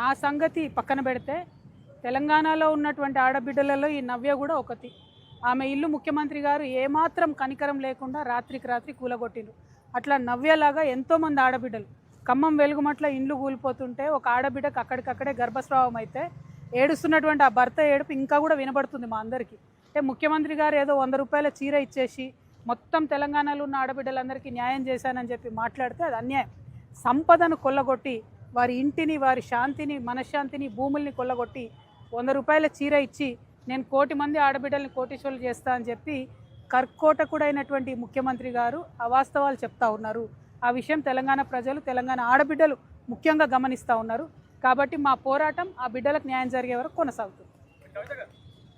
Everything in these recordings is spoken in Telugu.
నా సంగతి పక్కన పెడితే తెలంగాణలో ఉన్నటువంటి ఆడబిడ్డలలో ఈ నవ్య కూడా ఒకటి. ఆమె ఇల్లు ముఖ్యమంత్రి గారు ఏమాత్రం కనికరం లేకుండా రాత్రికి రాత్రి కూలగొట్టిండ్రు. అట్లా నవ్యలాగా ఎంతోమంది ఆడబిడ్డలు ఖమ్మం వెలుగుమట్ల ఇండ్లు కూలిపోతుంటే ఒక ఆడబిడ్డకు అక్కడికక్కడే గర్భస్రావం అయితే ఏడుస్తున్నటువంటి ఆ భర్త ఏడుపు ఇంకా కూడా వినబడుతుంది మా అందరికీ. అంటే ముఖ్యమంత్రి గారు ఏదో 100 రూపాయల చీర ఇచ్చేసి మొత్తం తెలంగాణలో ఉన్న ఆడబిడ్డలందరికీ న్యాయం చేశానని చెప్పి మాట్లాడితే అది అన్యాయం. సంపదను కొల్లగొట్టి వారి ఇంటిని, వారి శాంతిని, మనశ్శాంతిని, భూముల్ని కొల్లగొట్టి 100 రూపాయల చీర ఇచ్చి నేను 1,00,00,000 మంది ఆడబిడ్డల్ని కోటీశ్వరులు చేస్తా అని చెప్పి కర్కోటకుడైనటువంటి ముఖ్యమంత్రి గారు అవాస్తవాలు చెప్తా ఉన్నారు. ఆ విషయం తెలంగాణ ప్రజలు, తెలంగాణ ఆడబిడ్డలు ముఖ్యంగా గమనిస్తూ ఉన్నారు. కాబట్టి మా పోరాటం ఆ బిడ్డలకు న్యాయం జరిగే వరకు కొనసాగుతుంది.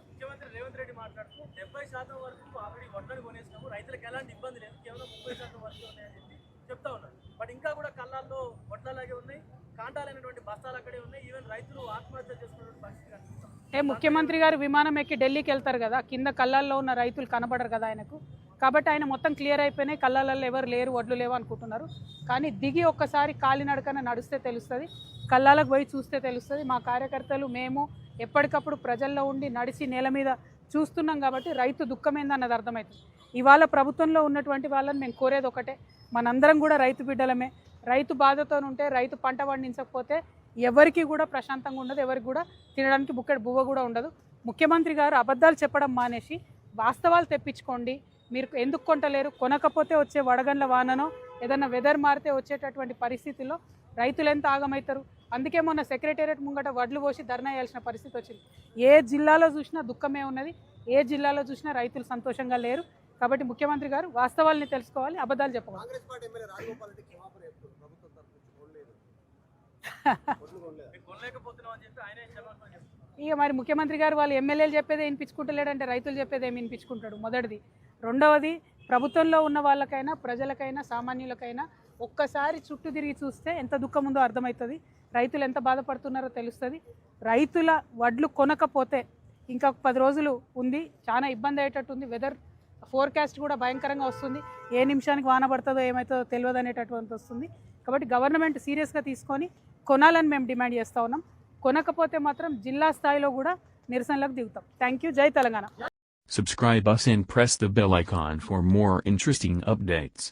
ముఖ్యమంత్రి రేవంత్ రెడ్డి మాట్లాడుతూ 70% వరకు ఆల్రెడీ వడ్లను కొనేసినాము, రైతులకు ఎలాంటి ఇబ్బంది లేదు, కేవలం 30% వరకు ఉన్నాయని చెప్పి చెప్తా ఉన్నారు. బట్ ఇంకా కూడా కళ్ళాల్లో వడ్లలాగే ఉన్నాయి, కాంటాలైనటువంటి బస్తాలు అక్కడే ఉన్నాయి. ఈవెన్ రైతులు ఆత్మహత్య చేసుకున్నటువంటి పరిస్థితి కనిపిస్తాం. ముఖ్యమంత్రి గారు విమానం ఎక్కి ఢిల్లీకి వెళ్తారు కదా, కింద కళ్ళాల్లో ఉన్న రైతులు కనబడరు కదా ఆయనకు. కాబట్టి ఆయన మొత్తం క్లియర్ అయిపోయినాయి, కళ్ళాలలో ఎవరు లేరు, వడ్లు లేవు అనుకుంటున్నారు. కానీ దిగి ఒక్కసారి కాలినడకన నడిస్తే తెలుస్తుంది, కళ్ళాలకు పోయి చూస్తే తెలుస్తుంది. మా కార్యకర్తలు మేము ఎప్పటికప్పుడు ప్రజల్లో ఉండి నడిచి నేల మీద చూస్తున్నాం కాబట్టి రైతు దుఃఖం ఏందన్నది అర్థమవుతుంది. ఇవాళ ప్రభుత్వంలో ఉన్నటువంటి వాళ్ళని మేము కోరేది ఒకటే, మనందరం కూడా రైతు బిడ్డలమే. రైతు బాధతో ఉంటే, రైతు పంట పండించకపోతే ఎవరికి కూడా ప్రశాంతంగా ఉండదు, ఎవరికి కూడా తినడానికి బుక్కెడు బువ్వ కూడా ఉండదు. ముఖ్యమంత్రి గారు అబద్ధాలు చెప్పడం మానేసి వాస్తవాలు తెప్పించుకోండి. మీరు ఎందుకు కొంటలేరు? కొనకపోతే వచ్చే వడగండ్ల వాననో ఏదన్నా వెదర్ మారితే వచ్చేటటువంటి పరిస్థితుల్లో రైతులు ఎంత ఆగమవుతారు? అందుకే మొన్న సెక్రటేరియట్ ముంగట వడ్లు పోసి ధర్నా చేయాల్సిన పరిస్థితి వచ్చింది. ఏ జిల్లాలో చూసినా దుఃఖమే ఉన్నది, ఏ జిల్లాలో చూసినా రైతులు సంతోషంగా లేరు. కాబట్టి ముఖ్యమంత్రి గారు వాస్తవాల్ని తెలుసుకోవాలి, అబద్ధాలు చెప్పవాలి. ఇక మరి ముఖ్యమంత్రి గారు వాళ్ళు ఎమ్మెల్యేలు చెప్పేదే వినిపించుకుంటలేడంటే రైతులు చెప్పేది ఏమి వినిపించుకుంటాడు? మొదటిది. రెండవది, ప్రభుత్వంలో ఉన్న వాళ్ళకైనా, ప్రజలకైనా, సామాన్యులకైనా ఒక్కసారి చుట్టూ తిరిగి చూస్తే ఎంత దుఃఖం ఉందో అర్థమవుతుంది. రైతులు ఎంత బాధపడుతున్నారో తెలుస్తుంది. రైతుల వడ్లు కొనకపోతే ఇంకా 10 రోజులు ఉంది, చాలా ఇబ్బంది అయ్యేటట్టుంది. వెదర్ ఫోర్కాస్ట్ కూడా భయంకరంగా వస్తుంది, ఏ నిమిషానికి వాన పడుతుందో ఏమవుతుందో తెలియదు అనేటటువంటి వస్తుంది. కాబట్టి గవర్నమెంట్ సీరియస్గా తీసుకొని కొనాలని మేము డిమాండ్ చేస్తూ ఉన్నాం. కొనకపోతే మాత్రం జిల్లా స్థాయిలో కూడా నిరసనలకు దిగుతాం. Thank you. జై Telangana. Subscribe us and press the bell icon for more interesting updates.